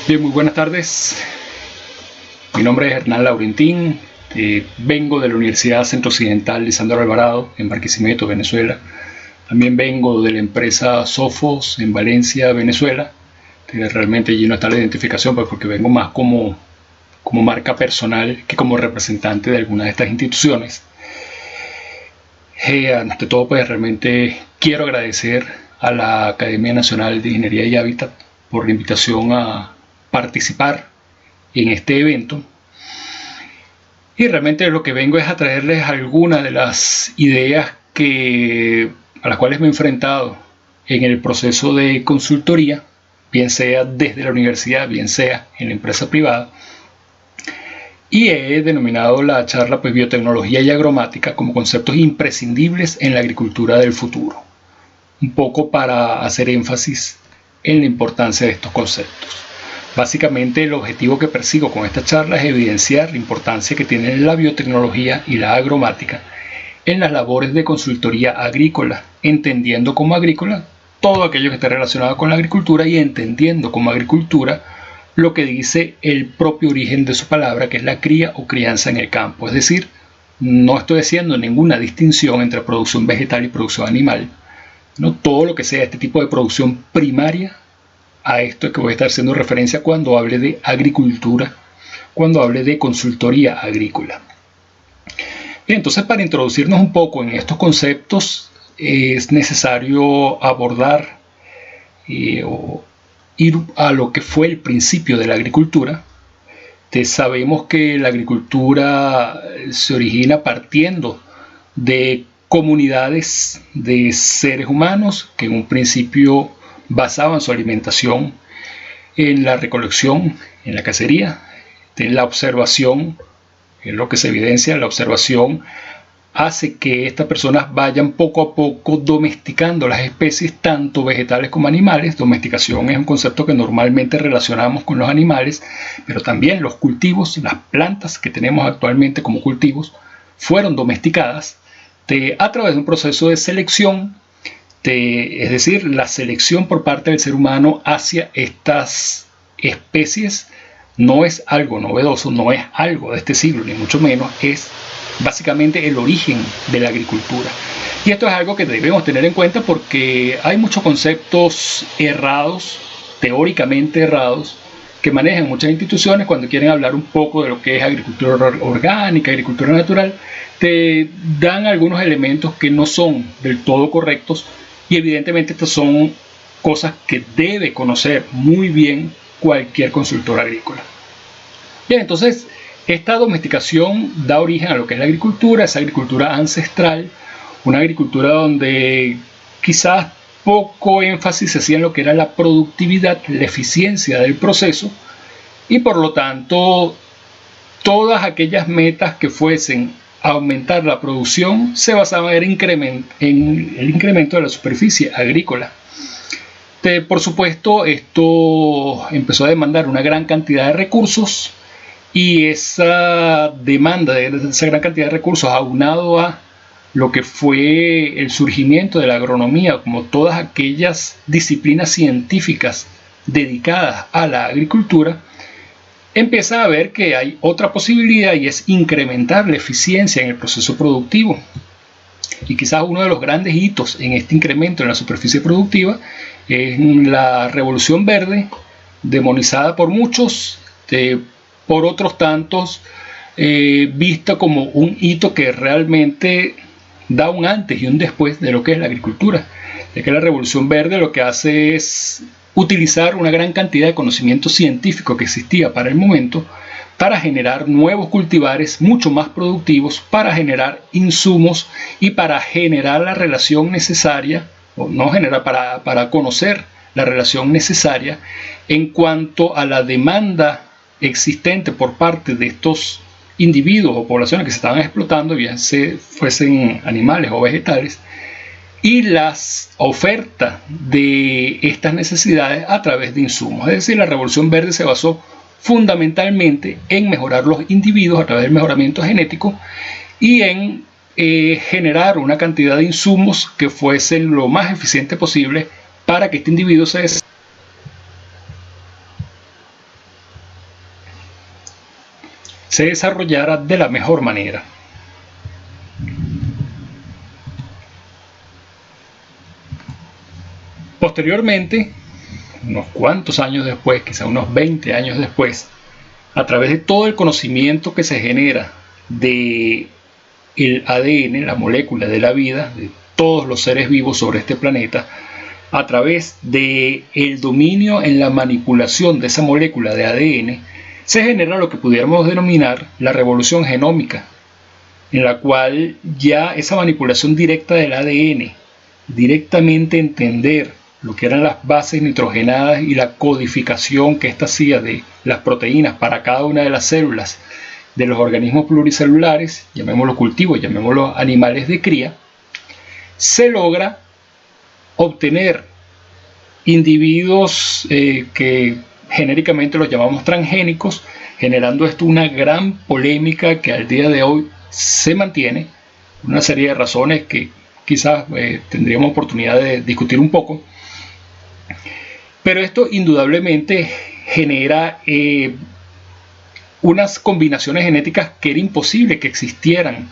Bien, muy buenas tardes. Mi nombre es Hernán Laurentín. Vengo de la Universidad Centro Occidental Lisandro Alvarado en Barquisimeto, Venezuela. También vengo de la empresa Sofos en Valencia, Venezuela. Realmente allí no está la identificación, pues, porque vengo más como marca personal que como representante de alguna de estas instituciones. Ante todo, pues realmente quiero agradecer a la Academia Nacional de Ingeniería y Hábitat por la invitación a participar en este evento. Y realmente lo que vengo es a traerles algunas de las ideas a las cuales me he enfrentado en el proceso de consultoría, bien sea desde la universidad, bien sea en la empresa privada. Y he denominado la charla biotecnología y agromática como conceptos imprescindibles en la agricultura del futuro. Un poco para hacer énfasis en la importancia de estos conceptos. Básicamente el objetivo que persigo con esta charla es evidenciar la importancia que tienen la biotecnología y la agromática en las labores de consultoría agrícola, entendiendo como agrícola todo aquello que esté relacionado con la agricultura y entendiendo como agricultura lo que dice el propio origen de su palabra, que es la cría o crianza en el campo. Es decir, no estoy haciendo ninguna distinción entre producción vegetal y producción animal. ¿No? Todo lo que sea este tipo de producción primaria, a esto es que voy a estar haciendo referencia cuando hable de agricultura, cuando hable de consultoría agrícola. Bien, entonces, para introducirnos un poco en estos conceptos es necesario abordar o ir a lo que fue el principio de la agricultura. Sabemos que la agricultura se origina partiendo de comunidades de seres humanos que en un principio basaban su alimentación en la recolección, en la cacería, en la observación, es lo que se evidencia. La observación hace que estas personas vayan poco a poco domesticando las especies, tanto vegetales como animales. Domesticación es un concepto que normalmente relacionamos con los animales, pero también los cultivos, las plantas que tenemos actualmente como cultivos, fueron domesticadas a través de un proceso de selección, es decir, la selección por parte del ser humano hacia estas especies no es algo novedoso, no es algo de este siglo, ni mucho menos, es básicamente el origen de la agricultura. Y esto es algo que debemos tener en cuenta porque hay muchos conceptos errados, teóricamente errados, que manejan muchas instituciones cuando quieren hablar un poco de lo que es agricultura orgánica, agricultura natural. Te dan algunos elementos que no son del todo correctos y evidentemente estas son cosas que debe conocer muy bien cualquier consultor agrícola. Bien, entonces esta domesticación da origen a lo que es la agricultura, esa agricultura ancestral, una agricultura donde quizás poco énfasis se hacía en lo que era la productividad, la eficiencia del proceso, y por lo tanto todas aquellas metas que fuesen a aumentar la producción se basaban en el incremento de la superficie agrícola. Por supuesto, esto empezó a demandar una gran cantidad de recursos, y esa demanda de esa gran cantidad de recursos, aunado a lo que fue el surgimiento de la agronomía, como todas aquellas disciplinas científicas dedicadas a la agricultura, empieza a ver que hay otra posibilidad, y es incrementar la eficiencia en el proceso productivo. Y quizás uno de los grandes hitos en este incremento en la superficie productiva es la Revolución Verde, demonizada por muchos, por otros tantos vista como un hito que realmente da un antes y un después de lo que es la agricultura. Ya que la Revolución Verde lo que hace es utilizar una gran cantidad de conocimiento científico que existía para el momento para generar nuevos cultivares mucho más productivos, para generar insumos y para generar la relación necesaria, o no generar, para conocer la relación necesaria en cuanto a la demanda existente por parte de estos individuos o poblaciones que se estaban explotando, bien se fuesen animales o vegetales, y las ofertas de estas necesidades a través de insumos. Es decir, la Revolución Verde se basó fundamentalmente en mejorar los individuos a través del mejoramiento genético y en generar una cantidad de insumos que fuesen lo más eficiente posible para que este individuo se se desarrollara de la mejor manera. Posteriormente, unos cuantos años después, quizá unos 20 años después, a través de todo el conocimiento que se genera de el ADN, la molécula de la vida, de todos los seres vivos sobre este planeta, a través del dominio en la manipulación de esa molécula de ADN, se genera lo que pudiéramos denominar la revolución genómica, en la cual ya esa manipulación directa del ADN, directamente entender lo que eran las bases nitrogenadas y la codificación que ésta hacía de las proteínas para cada una de las células de los organismos pluricelulares, llamémoslo cultivos, llamémoslo animales de cría, se logra obtener individuos que genéricamente los llamamos transgénicos, generando esto una gran polémica que al día de hoy se mantiene, una serie de razones que quizás tendríamos oportunidad de discutir un poco, pero esto indudablemente genera unas combinaciones genéticas que era imposible que existieran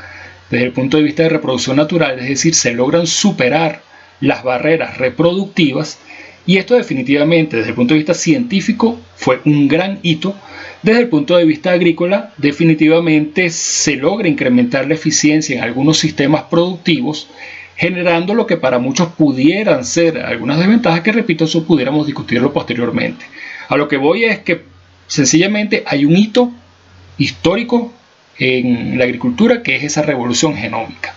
desde el punto de vista de reproducción natural, es decir, se logran superar las barreras reproductivas, y esto definitivamente desde el punto de vista científico fue un gran hito. Desde el punto de vista agrícola, definitivamente se logra incrementar la eficiencia en algunos sistemas productivos, generando lo que para muchos pudieran ser algunas desventajas que, repito, eso pudiéramos discutirlo posteriormente. A lo que voy es que sencillamente hay un hito histórico en la agricultura, que es esa revolución genómica.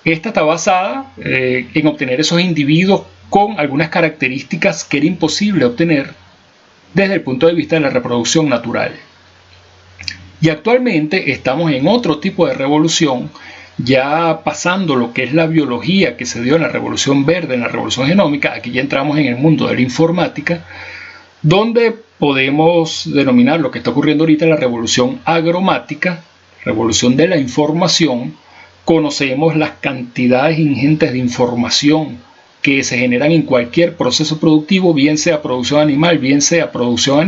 Esta está basada en obtener esos individuos con algunas características que era imposible obtener desde el punto de vista de la reproducción natural. Y actualmente estamos en otro tipo de revolución, ya pasando lo que es la biología que se dio en la revolución verde, en la revolución genómica. Aquí ya entramos en el mundo de la informática, donde podemos denominar lo que está ocurriendo ahorita la revolución agromática, revolución de la información. Conocemos las cantidades ingentes de información que se generan en cualquier proceso productivo, bien sea producción animal, bien sea producción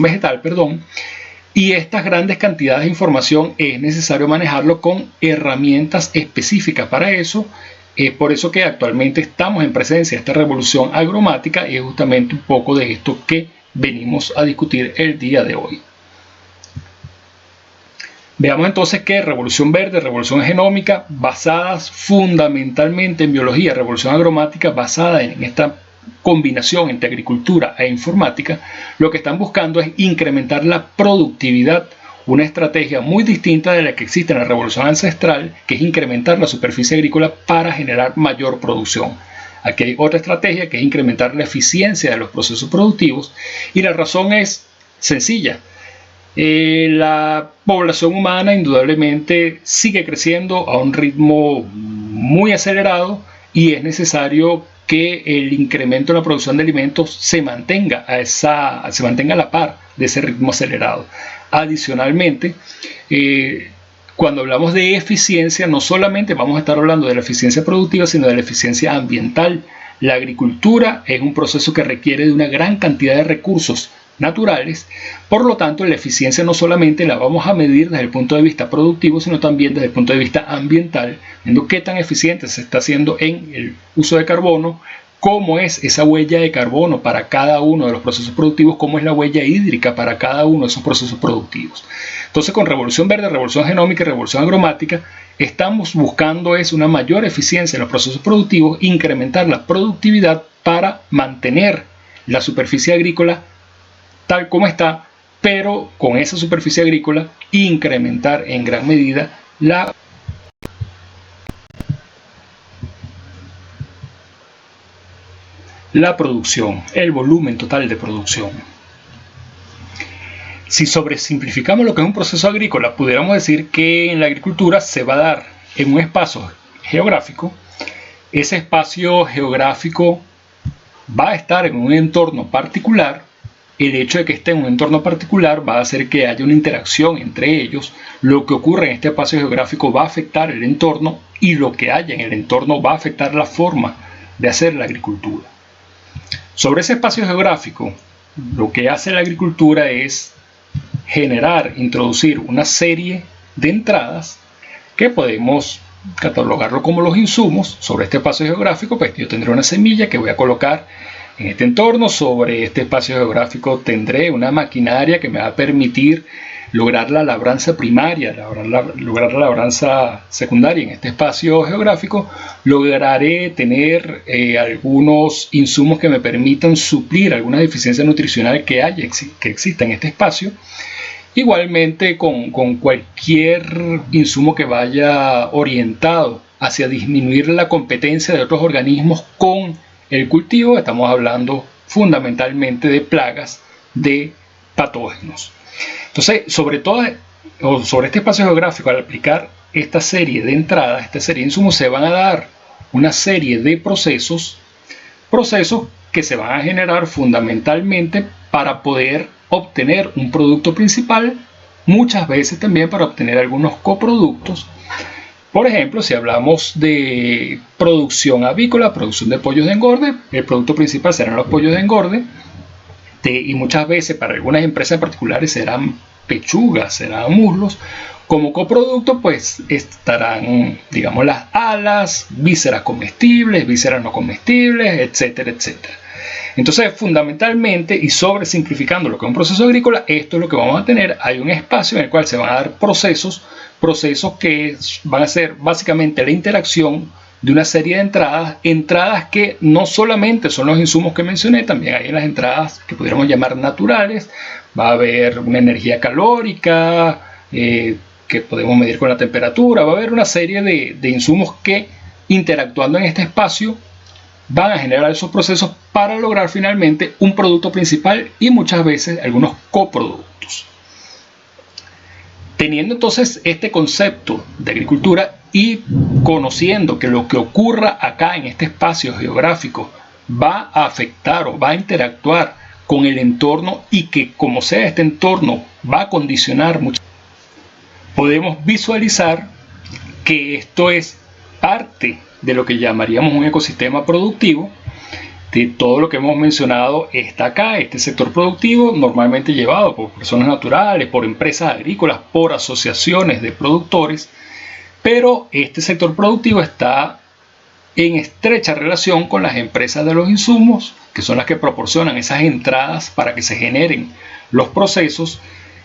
vegetal, y estas grandes cantidades de información es necesario manejarlo con herramientas específicas para eso. Es por eso que actualmente estamos en presencia de esta revolución agromática, y es justamente un poco de esto que venimos a discutir el día de hoy. Veamos entonces que revolución verde, revolución genómica, basadas fundamentalmente en biología, revolución agromática basada en esta combinación entre agricultura e informática, lo que están buscando es incrementar la productividad, una estrategia muy distinta de la que existe en la revolución ancestral, que es incrementar la superficie agrícola para generar mayor producción. Aquí hay otra estrategia, que es incrementar la eficiencia de los procesos productivos, y la razón es sencilla. La población humana indudablemente sigue creciendo a un ritmo muy acelerado, y es necesario que el incremento en la producción de alimentos se mantenga a la par de ese ritmo acelerado. Adicionalmente, cuando hablamos de eficiencia, no solamente vamos a estar hablando de la eficiencia productiva, sino de la eficiencia ambiental. La agricultura es un proceso que requiere de una gran cantidad de recursos naturales, por lo tanto la eficiencia no solamente la vamos a medir desde el punto de vista productivo, sino también desde el punto de vista ambiental, viendo qué tan eficiente se está haciendo en el uso de carbono, cómo es esa huella de carbono para cada uno de los procesos productivos, cómo es la huella hídrica para cada uno de esos procesos productivos. Entonces, con revolución verde, revolución genómica y revolución agromática, estamos buscando una mayor eficiencia en los procesos productivos, incrementar la productividad para mantener la superficie agrícola tal como está, pero con esa superficie agrícola incrementar en gran medida la producción, el volumen total de producción. Si sobresimplificamos lo que es un proceso agrícola, pudiéramos decir que en la agricultura se va a dar en un espacio geográfico. Ese espacio geográfico va a estar en un entorno particular. El hecho de que esté en un entorno particular va a hacer que haya una interacción entre ellos. Lo que ocurre en este espacio geográfico va a afectar el entorno, y lo que haya en el entorno va a afectar la forma de hacer la agricultura. Sobre ese espacio geográfico, lo que hace la agricultura es generar, introducir una serie de entradas que podemos catalogarlo como los insumos. Sobre este espacio geográfico, pues yo tendré una semilla que voy a colocar en este entorno. Sobre este espacio geográfico tendré una maquinaria que me va a permitir lograr la labranza primaria, lograr la labranza secundaria. En este espacio geográfico lograré tener algunos insumos que me permitan suplir alguna deficiencia nutricional que exista en este espacio. Igualmente con cualquier insumo que vaya orientado hacia disminuir la competencia de otros organismos con el cultivo. Estamos hablando fundamentalmente de plagas, de patógenos. Entonces, sobre este espacio geográfico, al aplicar esta serie de entradas, esta serie de insumos, se van a dar una serie de procesos que se van a generar fundamentalmente para poder obtener un producto principal, muchas veces también para obtener algunos coproductos. Por ejemplo, si hablamos de producción avícola, producción de pollos de engorde, el producto principal serán los pollos de engorde, y muchas veces para algunas empresas particulares serán pechugas, serán muslos. Como coproducto, pues estarán, digamos, las alas, vísceras comestibles, vísceras no comestibles, etcétera, etcétera. Entonces, fundamentalmente, y sobresimplificando lo que es un proceso agrícola, esto es lo que vamos a tener. Hay un espacio en el cual se van a dar procesos que van a ser básicamente la interacción de una serie de entradas que no solamente son los insumos que mencioné, también hay unas entradas que pudiéramos llamar naturales. Va a haber una energía calórica que podemos medir con la temperatura. Va a haber una serie de insumos que, interactuando en este espacio, van a generar esos procesos para lograr finalmente un producto principal y muchas veces algunos coproductos. Teniendo entonces este concepto de agricultura y conociendo que lo que ocurra acá en este espacio geográfico va a afectar o va a interactuar con el entorno, y que como sea este entorno va a condicionar mucho, podemos visualizar que esto es parte de lo que llamaríamos un ecosistema productivo. De todo lo que hemos mencionado está acá. Este sector productivo, normalmente llevado por personas naturales, por empresas agrícolas, por asociaciones de productores, pero este sector productivo está en estrecha relación con las empresas de los insumos, que son las que proporcionan esas entradas para que se generen los procesos.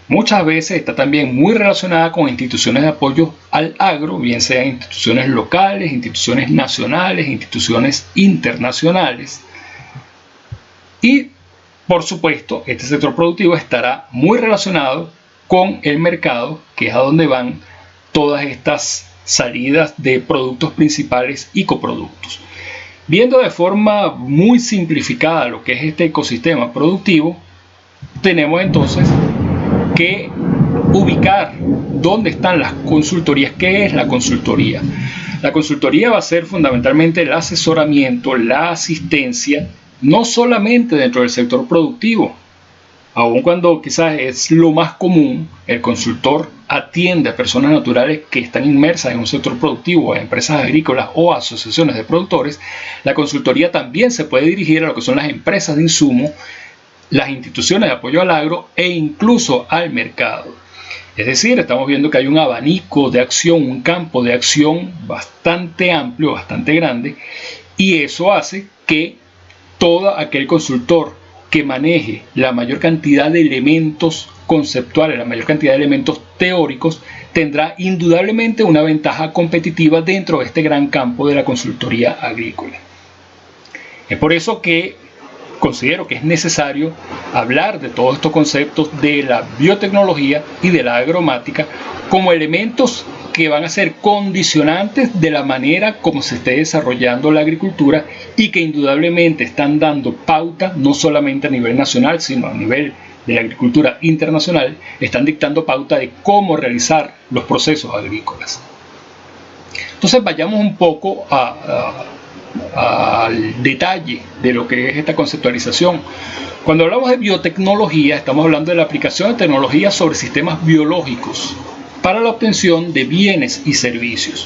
Muchas veces está también muy relacionada con instituciones de apoyo al agro, bien sean instituciones locales, instituciones nacionales, instituciones internacionales. Y, por supuesto, este sector productivo estará muy relacionado con el mercado, que es a donde van todas estas salidas de productos principales y coproductos. Viendo de forma muy simplificada lo que es este ecosistema productivo, tenemos entonces que ubicar dónde están las consultorías. ¿Qué es la consultoría? La consultoría va a ser fundamentalmente el asesoramiento, la asistencia, no solamente dentro del sector productivo. Aun cuando quizás es lo más común, el consultor atiende a personas naturales que están inmersas en un sector productivo, a empresas agrícolas o a asociaciones de productores. La consultoría también se puede dirigir a lo que son las empresas de insumo, las instituciones de apoyo al agro e incluso al mercado. Es decir, estamos viendo que hay un abanico de acción, un campo de acción bastante amplio, bastante grande, y eso hace que todo aquel consultor que maneje la mayor cantidad de elementos conceptuales, la mayor cantidad de elementos teóricos, tendrá indudablemente una ventaja competitiva dentro de este gran campo de la consultoría agrícola. Es por eso que considero que es necesario hablar de todos estos conceptos de la biotecnología y de la agromática como elementos que van a ser condicionantes de la manera como se esté desarrollando la agricultura, y que indudablemente están dando pauta no solamente a nivel nacional, sino a nivel de la agricultura internacional. Están dictando pauta de cómo realizar los procesos agrícolas. Entonces vayamos un poco al detalle de lo que es esta conceptualización. Cuando hablamos de biotecnología, estamos hablando de la aplicación de tecnologías sobre sistemas biológicos para la obtención de bienes y servicios.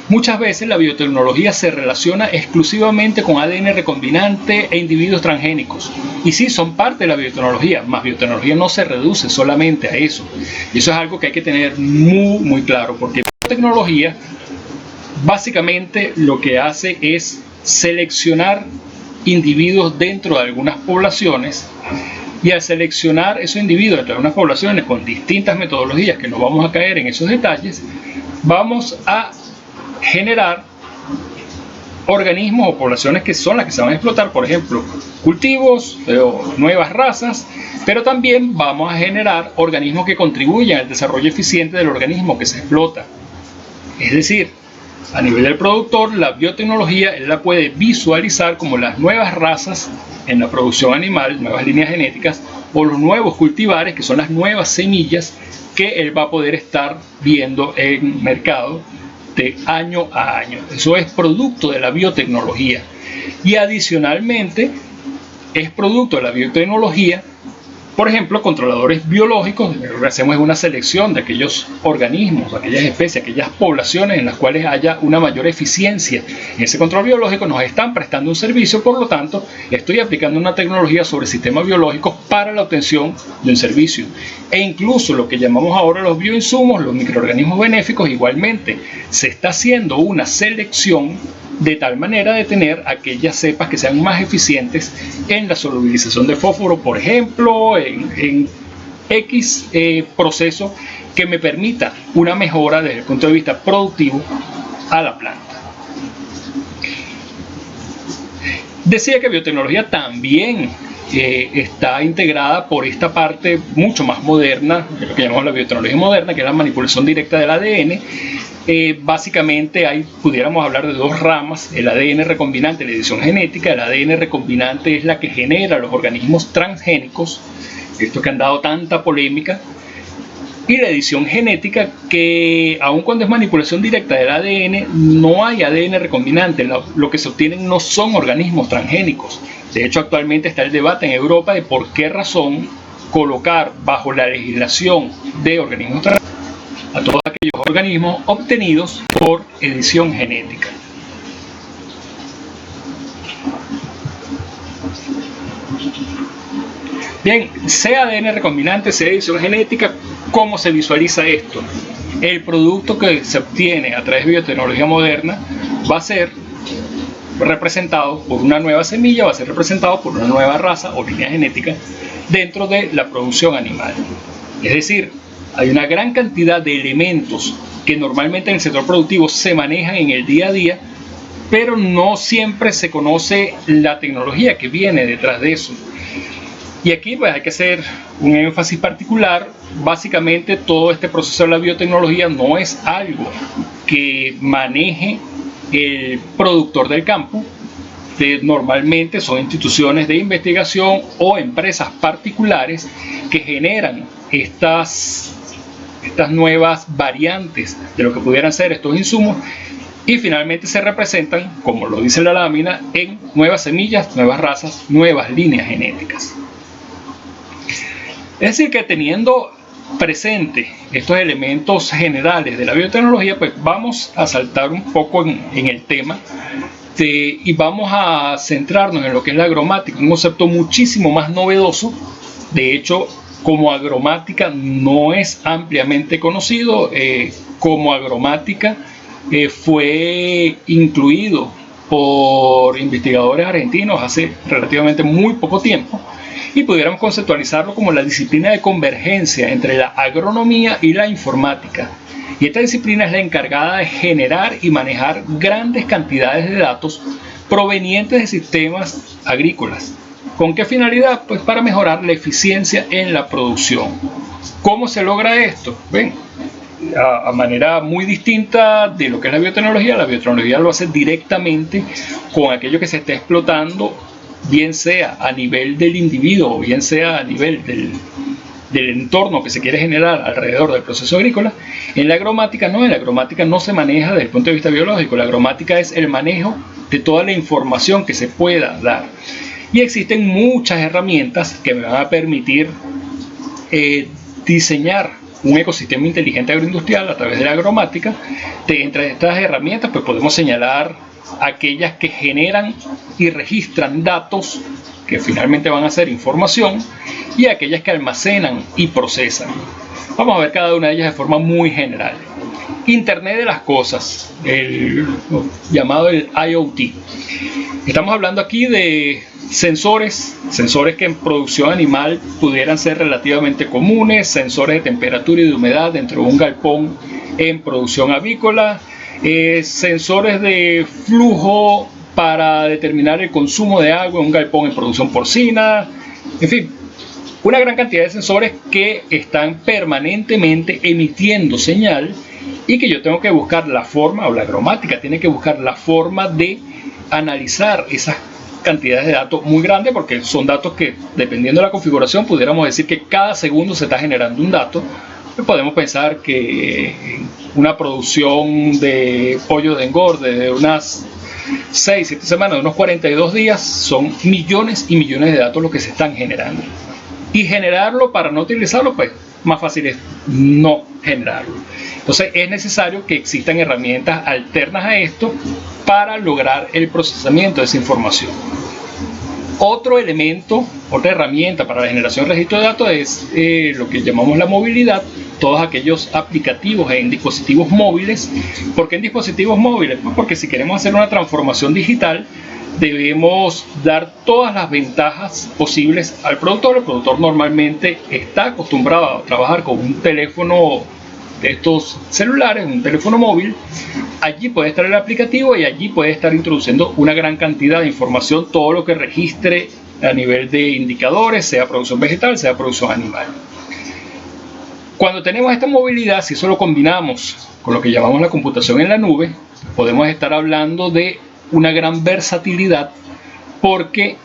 Muchas veces la biotecnología se relaciona exclusivamente con ADN recombinante e individuos transgénicos. Y sí, son parte de la biotecnología, mas biotecnología no se reduce solamente a eso. Y eso es algo que hay que tener muy claro, porque biotecnología básicamente lo que hace es seleccionar individuos dentro de algunas poblaciones, y al seleccionar esos individuos dentro de algunas poblaciones con distintas metodologías, que no vamos a caer en esos detalles, vamos a generar organismos o poblaciones que son las que se van a explotar, por ejemplo, cultivos o nuevas razas, pero también vamos a generar organismos que contribuyan al desarrollo eficiente del organismo que se explota. Es decir, a nivel del productor, la biotecnología él la puede visualizar como las nuevas razas en la producción animal, nuevas líneas genéticas, o los nuevos cultivares, que son las nuevas semillas que él va a poder estar viendo en mercado de año a año. Eso es producto de la biotecnología. Y adicionalmente, es producto de la biotecnología, por ejemplo, controladores biológicos. Lo que hacemos es una selección de aquellos organismos, aquellas especies, aquellas poblaciones en las cuales haya una mayor eficiencia en ese control biológico. Nos están prestando un servicio, por lo tanto, estoy aplicando una tecnología sobre sistemas biológicos para la obtención de un servicio. E incluso lo que llamamos ahora los bioinsumos, los microorganismos benéficos, igualmente se está haciendo una selección de tal manera de tener aquellas cepas que sean más eficientes en la solubilización de fósforo, por ejemplo, en X proceso que me permita una mejora desde el punto de vista productivo a la planta. Decía que biotecnología también está integrada por esta parte mucho más moderna, lo que llamamos la biotecnología moderna, que es la manipulación directa del ADN. Básicamente pudiéramos hablar de dos ramas: el ADN recombinante, la edición genética. El ADN recombinante es la que genera los organismos transgénicos, estos que han dado tanta polémica, y la edición genética, que aun cuando es manipulación directa del ADN, no hay ADN recombinante. Lo que se obtienen no son organismos transgénicos. De hecho, actualmente está el debate en Europa de por qué razón colocar bajo la legislación de organismos transgénicos a todos aquellos organismos obtenidos por edición genética. Bien, sea ADN recombinante, sea edición genética, ¿cómo se visualiza esto? El producto que se obtiene a través de biotecnología moderna va a ser representado por una nueva semilla, va a ser representado por una nueva raza o línea genética dentro de la producción animal. Es decir, hay una gran cantidad de elementos que normalmente en el sector productivo se manejan en el día a día, pero no siempre se conoce la tecnología que viene detrás de eso. Y aquí pues, hay que hacer un énfasis particular. Básicamente todo este proceso de la biotecnología no es algo que maneje el productor del campo. Normalmente son instituciones de investigación o empresas particulares que generan estas nuevas variantes de lo que pudieran ser estos insumos, y finalmente se representan, como lo dice la lámina, en nuevas semillas, nuevas razas, nuevas líneas genéticas. Es decir, que teniendo presente estos elementos generales de la biotecnología, pues vamos a saltar un poco en el tema y vamos a centrarnos en lo que es la agromática, un concepto muchísimo más novedoso. De hecho, como agromática no es ampliamente conocido. Como agromática fue incluido por investigadores argentinos hace relativamente muy poco tiempo, y pudiéramos conceptualizarlo como la disciplina de convergencia entre la agronomía y la informática. Y esta disciplina es la encargada de generar y manejar grandes cantidades de datos provenientes de sistemas agrícolas. ¿Con qué finalidad? Pues para mejorar la eficiencia en la producción. ¿Cómo se logra esto? Ven, a manera muy distinta de lo que es la biotecnología lo hace directamente con aquello que se está explotando, bien sea a nivel del individuo o bien sea a nivel del entorno que se quiere generar alrededor del proceso agrícola. En la agromática no se maneja desde el punto de vista biológico. La agromática es el manejo de toda la información que se pueda dar. Y existen muchas herramientas que me van a permitir diseñar un ecosistema inteligente agroindustrial a través de la agromática. Entre estas herramientas pues podemos señalar aquellas que generan y registran datos que finalmente van a ser información, y aquellas que almacenan y procesan. Vamos a ver cada una de ellas de forma muy general. Internet de las cosas, llamado el IoT. Estamos hablando aquí de sensores que en producción animal pudieran ser relativamente comunes, sensores de temperatura y de humedad dentro de un galpón en producción avícola, sensores de flujo para determinar el consumo de agua en un galpón en producción porcina, en fin, una gran cantidad de sensores que están permanentemente emitiendo señal y que yo tengo que buscar la forma, o la agromática tiene que buscar la forma de analizar esas cantidades de datos muy grandes, porque son datos que, dependiendo de la configuración, pudiéramos decir que cada segundo se está generando un dato. Podemos pensar que una producción de pollo de engorde de unas 6-7 semanas, de unos 42 días, son millones y millones de datos los que se están generando. Y generarlo para no utilizarlo, pues más fácil es no generarlo. Entonces es necesario que existan herramientas alternas a esto para lograr el procesamiento de esa información. Otro elemento, otra herramienta para la generación de registro de datos es lo que llamamos la movilidad, todos aquellos aplicativos en dispositivos móviles. ¿Por qué en dispositivos móviles? Pues porque si queremos hacer una transformación digital, debemos dar todas las ventajas posibles al productor. El productor normalmente está acostumbrado a trabajar con un teléfono de estos celulares, un teléfono móvil. Allí puede estar el aplicativo y allí puede estar introduciendo una gran cantidad de información, todo lo que registre a nivel de indicadores, sea producción vegetal, sea producción animal. Cuando tenemos esta movilidad, si eso lo combinamos con lo que llamamos la computación en la nube, podemos estar hablando de una gran versatilidad, porque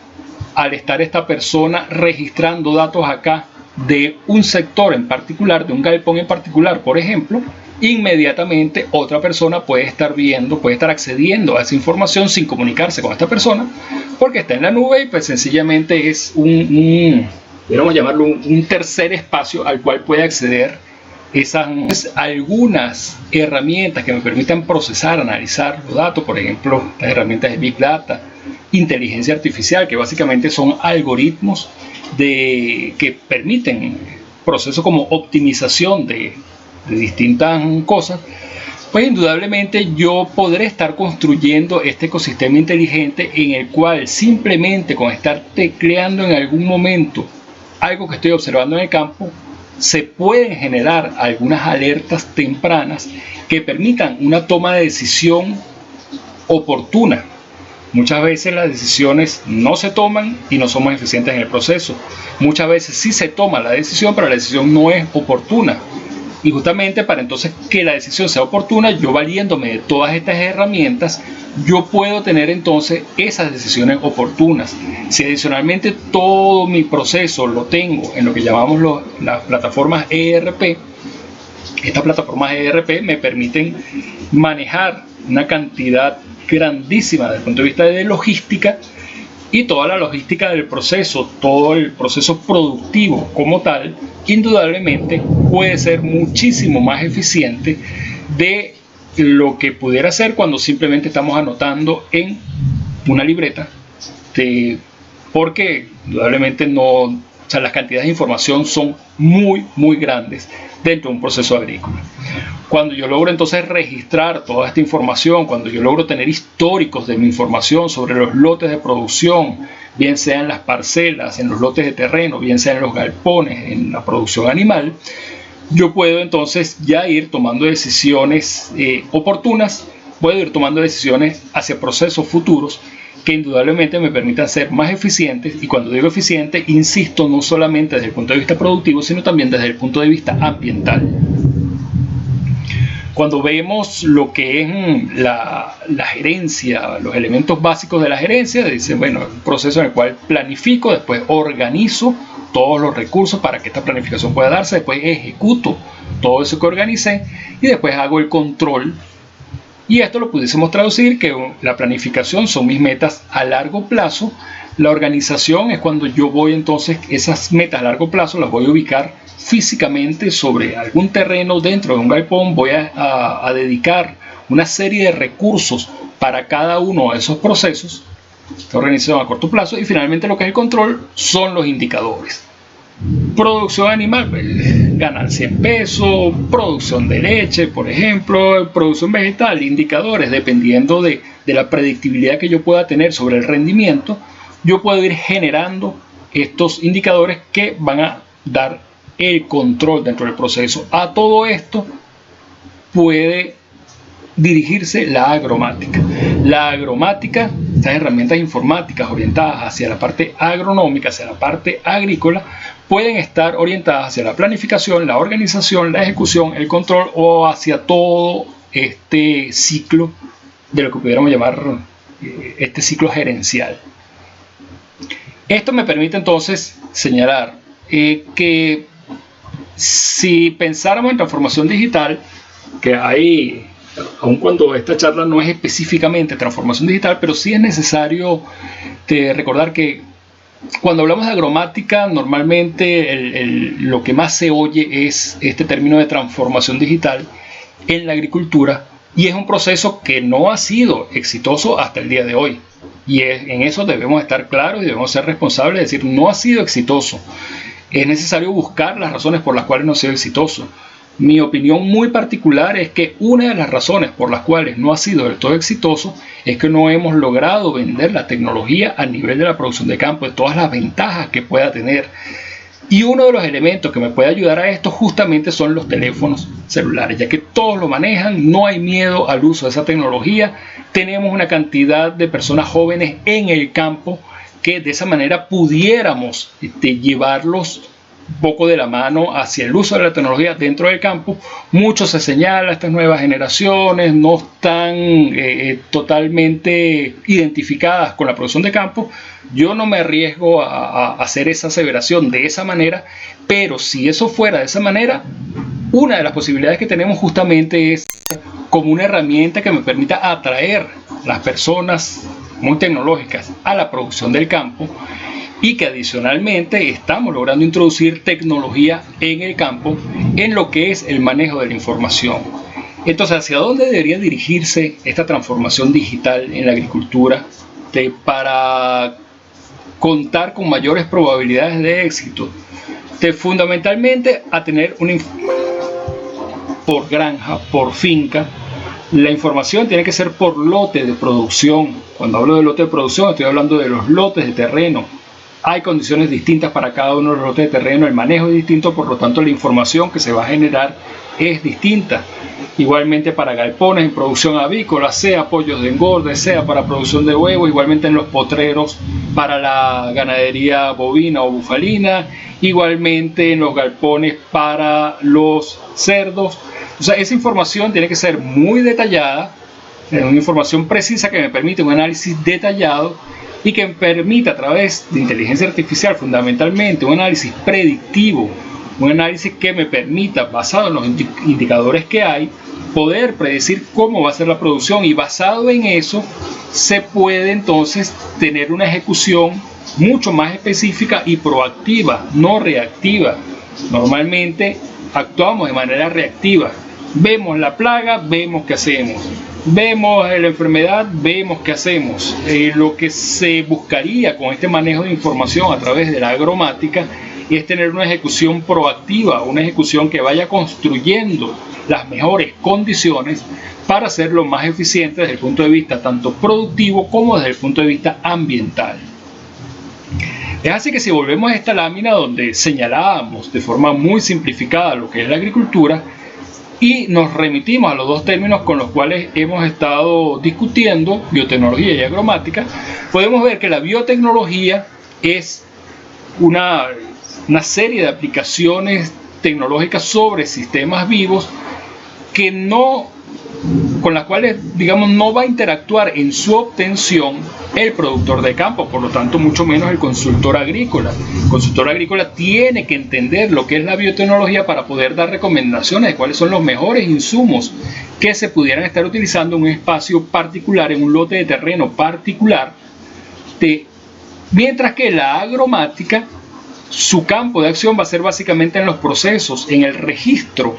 al estar esta persona registrando datos acá de un sector en particular, de un galpón en particular, por ejemplo, inmediatamente otra persona puede estar viendo, puede estar accediendo a esa información sin comunicarse con esta persona, porque está en la nube y pues sencillamente es podríamos llamarlo un tercer espacio al cual puede acceder algunas herramientas que me permitan procesar, analizar los datos, por ejemplo, las herramientas de Big Data, inteligencia artificial, que básicamente son algoritmos que permiten procesos como optimización de distintas cosas. Pues indudablemente yo podré estar construyendo este ecosistema inteligente en el cual simplemente con estar tecleando en algún momento algo que estoy observando en el campo, se pueden generar algunas alertas tempranas que permitan una toma de decisión oportuna. Muchas veces las decisiones no se toman y no somos eficientes en el proceso. Muchas veces sí se toma la decisión, pero la decisión no es oportuna. Y justamente para entonces que la decisión sea oportuna, yo valiéndome de todas estas herramientas, yo puedo tener entonces esas decisiones oportunas. Si adicionalmente todo mi proceso lo tengo en lo que llamamos las plataformas ERP, estas plataformas ERP me permiten manejar una cantidad grandísima desde el punto de vista de logística, y toda la logística del proceso, todo el proceso productivo como tal, indudablemente puede ser muchísimo más eficiente de lo que pudiera ser cuando simplemente estamos anotando en una libreta, porque indudablemente las cantidades de información son muy grandes dentro de un proceso agrícola. Cuando yo logro entonces registrar toda esta información, cuando yo logro tener históricos de mi información sobre los lotes de producción, bien sea en las parcelas, en los lotes de terreno, bien sea en los galpones, en la producción animal, yo puedo entonces ya ir tomando decisiones oportunas, puedo ir tomando decisiones hacia procesos futuros que indudablemente me permitan ser más eficientes. Y cuando digo eficiente, insisto, no solamente desde el punto de vista productivo, sino también desde el punto de vista ambiental. Cuando vemos lo que es la gerencia, los elementos básicos de la gerencia, dice, bueno, un proceso en el cual planifico, después organizo todos los recursos para que esta planificación pueda darse, después ejecuto todo eso que organicé y después hago el control. Y esto lo pudiésemos traducir que la planificación son mis metas a largo plazo, La organización es cuando yo voy entonces, esas metas a largo plazo las voy a ubicar físicamente sobre algún terreno dentro de un galpón, voy a dedicar una serie de recursos para cada uno de esos procesos, organización a corto plazo, y finalmente lo que es el control son los indicadores. Producción animal, ganancia en peso, producción de leche, por ejemplo, producción vegetal, indicadores, dependiendo de la predictibilidad que yo pueda tener sobre el rendimiento, yo puedo ir generando estos indicadores que van a dar el control dentro del proceso. A todo esto puede dirigirse la agromática. La agromática, estas herramientas informáticas orientadas hacia la parte agronómica, hacia la parte agrícola, pueden estar orientadas hacia la planificación, la organización, la ejecución, el control o hacia todo este ciclo de lo que pudiéramos llamar este ciclo gerencial. Esto me permite entonces señalar que si pensáramos en transformación digital, que hay, aun cuando esta charla no es específicamente transformación digital, pero sí es necesario recordar que cuando hablamos de agromática, normalmente lo que más se oye es este término de transformación digital en la agricultura, y es un proceso que no ha sido exitoso hasta el día de hoy. Y en eso debemos estar claros y debemos ser responsables, es decir, no ha sido exitoso. Es necesario buscar las razones por las cuales no ha sido exitoso. Mi opinión muy particular es que una de las razones por las cuales no ha sido del todo exitoso es que no hemos logrado vender la tecnología a nivel de la producción de campo, de todas las ventajas que pueda tener. Y uno de los elementos que me puede ayudar a esto justamente son los teléfonos celulares, ya que todos lo manejan, no hay miedo al uso de esa tecnología. Tenemos una cantidad de personas jóvenes en el campo que de esa manera pudiéramos llevarlos un poco de la mano hacia el uso de la tecnología dentro del campo. Mucho se señala, estas nuevas generaciones no están totalmente identificadas con la producción de campo. Yo no me arriesgo a hacer esa aseveración de esa manera, pero si eso fuera de esa manera, una de las posibilidades que tenemos justamente es como una herramienta que me permita atraer las personas muy tecnológicas a la producción del campo, y que adicionalmente estamos logrando introducir tecnología en el campo en lo que es el manejo de la información. Entonces, ¿hacia dónde debería dirigirse esta transformación digital en la agricultura para contar con mayores probabilidades de éxito? Fundamentalmente a tener una por granja, por finca. La información tiene que ser por lote de producción. Cuando hablo de lote de producción, estoy hablando de los lotes de terreno. Hay condiciones distintas para cada uno de los lotes de terreno, el manejo es distinto, por lo tanto la información que se va a generar es distinta. Igualmente para galpones en producción avícola, sea pollos de engorde, sea para producción de huevos, igualmente en los potreros para la ganadería bovina o bufalina, igualmente en los galpones para los cerdos. O sea, esa información tiene que ser muy detallada, una información precisa que me permite un análisis detallado y que me permita a través de inteligencia artificial, fundamentalmente un análisis predictivo, un análisis que me permita, basado en los indicadores que hay, poder predecir cómo va a ser la producción, y basado en eso se puede entonces tener una ejecución mucho más específica y proactiva, no reactiva. Normalmente actuamos de manera reactiva. Vemos la plaga, vemos qué hacemos. Vemos la enfermedad, vemos qué hacemos. Lo que se buscaría con este manejo de información a través de la agromática es tener una ejecución proactiva, una ejecución que vaya construyendo las mejores condiciones para hacerlo más eficiente desde el punto de vista tanto productivo como desde el punto de vista ambiental. Es así que si volvemos a esta lámina donde señalábamos de forma muy simplificada lo que es la agricultura, y nos remitimos a los dos términos con los cuales hemos estado discutiendo, biotecnología y agromática, podemos ver que la biotecnología es una serie de aplicaciones tecnológicas sobre sistemas vivos con las cuales, digamos, no va a interactuar en su obtención el productor de campo, por lo tanto mucho menos el consultor agrícola. El consultor agrícola tiene que entender lo que es la biotecnología para poder dar recomendaciones de cuáles son los mejores insumos que se pudieran estar utilizando en un espacio particular, en un lote de terreno particular, Mientras que la agromática, su campo de acción va a ser básicamente en los procesos, en el registro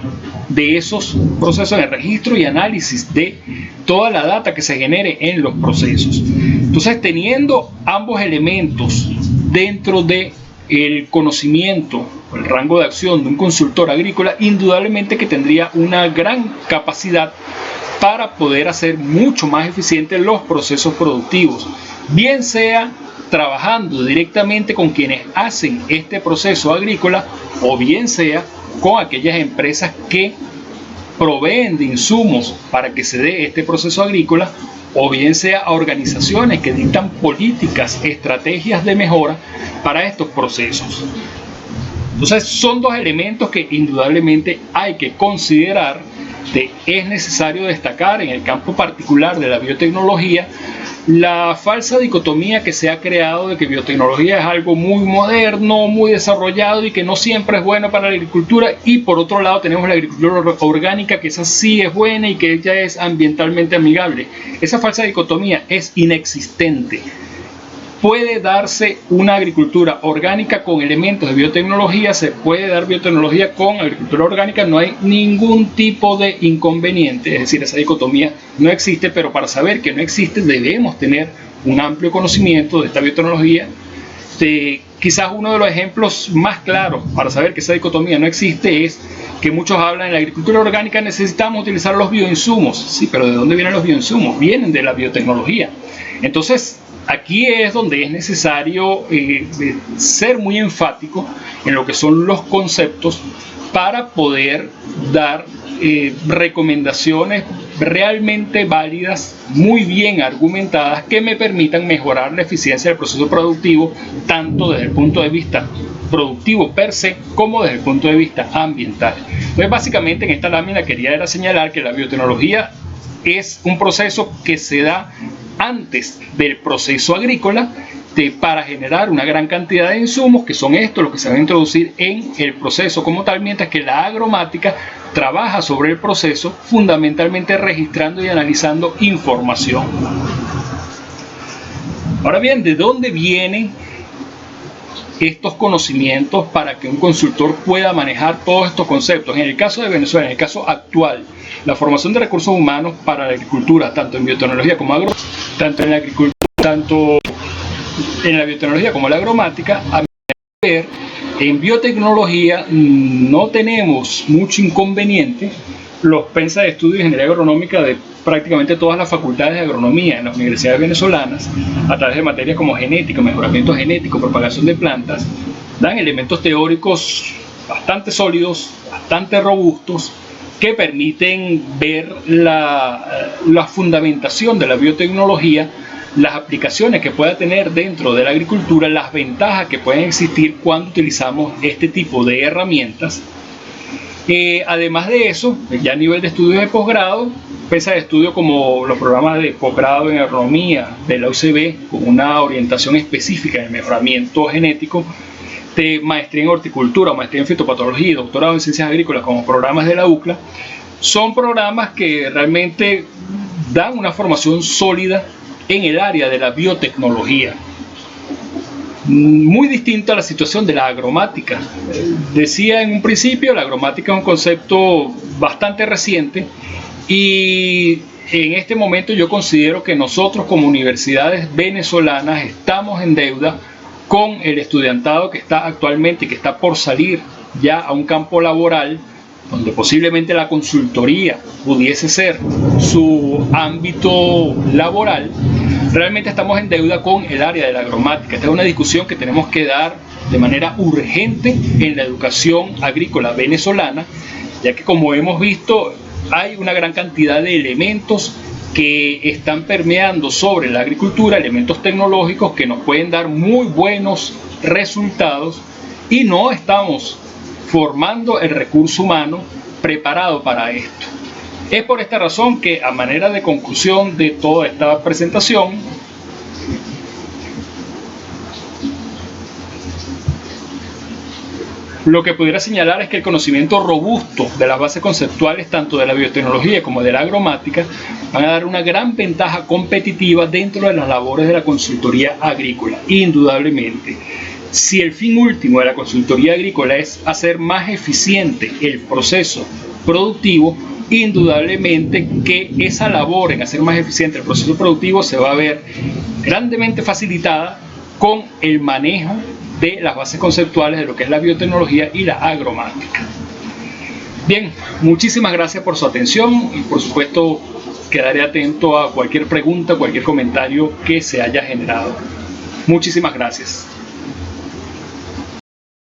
de esos procesos, en el registro y análisis de toda la data que se genere en los procesos. Entonces, teniendo ambos elementos dentro de el conocimiento, el rango de acción de un consultor agrícola, indudablemente que tendría una gran capacidad para poder hacer mucho más eficientes los procesos productivos, bien sea trabajando directamente con quienes hacen este proceso agrícola o bien sea con aquellas empresas que proveen de insumos para que se dé este proceso agrícola, o bien sea a organizaciones que dictan políticas, estrategias de mejora para estos procesos. Entonces, son dos elementos que indudablemente hay que considerar. Es necesario destacar en el campo particular de la biotecnología la falsa dicotomía que se ha creado de que biotecnología es algo muy moderno, muy desarrollado y que no siempre es bueno para la agricultura, y por otro lado tenemos la agricultura orgánica, que esa sí es buena y que ella es ambientalmente amigable. Esa falsa dicotomía es inexistente. Puede darse una agricultura orgánica con elementos de biotecnología, se puede dar biotecnología con agricultura orgánica, no hay ningún tipo de inconveniente, es decir, esa dicotomía no existe, pero para saber que no existe debemos tener un amplio conocimiento de esta biotecnología. Quizás uno de los ejemplos más claros para saber que esa dicotomía no existe es que muchos hablan en la agricultura orgánica necesitamos utilizar los bioinsumos. Sí, pero ¿de dónde vienen los bioinsumos? Vienen de la biotecnología. Entonces, aquí es donde es necesario ser muy enfático en lo que son los conceptos para poder dar recomendaciones realmente válidas, muy bien argumentadas, que me permitan mejorar la eficiencia del proceso productivo, tanto desde el punto de vista productivo per se como desde el punto de vista ambiental. Entonces, básicamente en esta lámina quería señalar que la biotecnología es un proceso que se da antes del proceso agrícola para generar una gran cantidad de insumos, que son estos los que se van a introducir en el proceso como tal, mientras que la agromática trabaja sobre el proceso fundamentalmente registrando y analizando información. Ahora bien, ¿de dónde vienen estos conocimientos para que un consultor pueda manejar todos estos conceptos? En el caso de Venezuela, en el caso actual, la formación de recursos humanos para la agricultura, tanto en biotecnología como tanto en la biotecnología como en la agromática, a mi ver, en biotecnología no tenemos mucho inconveniente. Los PENSA de estudio de ingeniería agronómica de prácticamente todas las facultades de agronomía en las universidades venezolanas, a través de materias como genética, mejoramiento genético, propagación de plantas, dan elementos teóricos bastante sólidos, bastante robustos, que permiten ver la fundamentación de la biotecnología, las aplicaciones que pueda tener dentro de la agricultura, las ventajas que pueden existir cuando utilizamos este tipo de herramientas. Además de eso, ya a nivel de estudios de posgrado, PENSA de estudio como los programas de posgrado en agronomía de la UCB, con una orientación específica en el mejoramiento genético, de maestría en horticultura, maestría en fitopatología y doctorado en ciencias agrícolas como programas de la UCLA, son programas que realmente dan una formación sólida en el área de la biotecnología. Muy distinto a la situación de la agromática. Decía en un principio, la agromática es un concepto bastante reciente y en este momento yo considero que nosotros como universidades venezolanas estamos en deuda con el estudiantado que está actualmente y que está por salir ya a un campo laboral donde posiblemente la consultoría pudiese ser su ámbito laboral. Realmente estamos en deuda con el área de la agromática. Esta es una discusión que tenemos que dar de manera urgente en la educación agrícola venezolana, ya que, como hemos visto, hay una gran cantidad de elementos que están permeando sobre la agricultura, elementos tecnológicos que nos pueden dar muy buenos resultados, y no estamos formando el recurso humano preparado para esto. Es por esta razón que, a manera de conclusión de toda esta presentación, Lo que pudiera señalar es que el conocimiento robusto de las bases conceptuales tanto de la biotecnología como de la agromática van a dar una gran ventaja competitiva dentro de las labores de la consultoría agrícola, indudablemente. Si el fin último de la consultoría agrícola es hacer más eficiente el proceso productivo, indudablemente que esa labor en hacer más eficiente el proceso productivo se va a ver grandemente facilitada con el manejo de las bases conceptuales de lo que es la biotecnología y la agromática. Bien, muchísimas gracias por su atención y por supuesto quedaré atento a cualquier pregunta, cualquier comentario que se haya generado. Muchísimas gracias.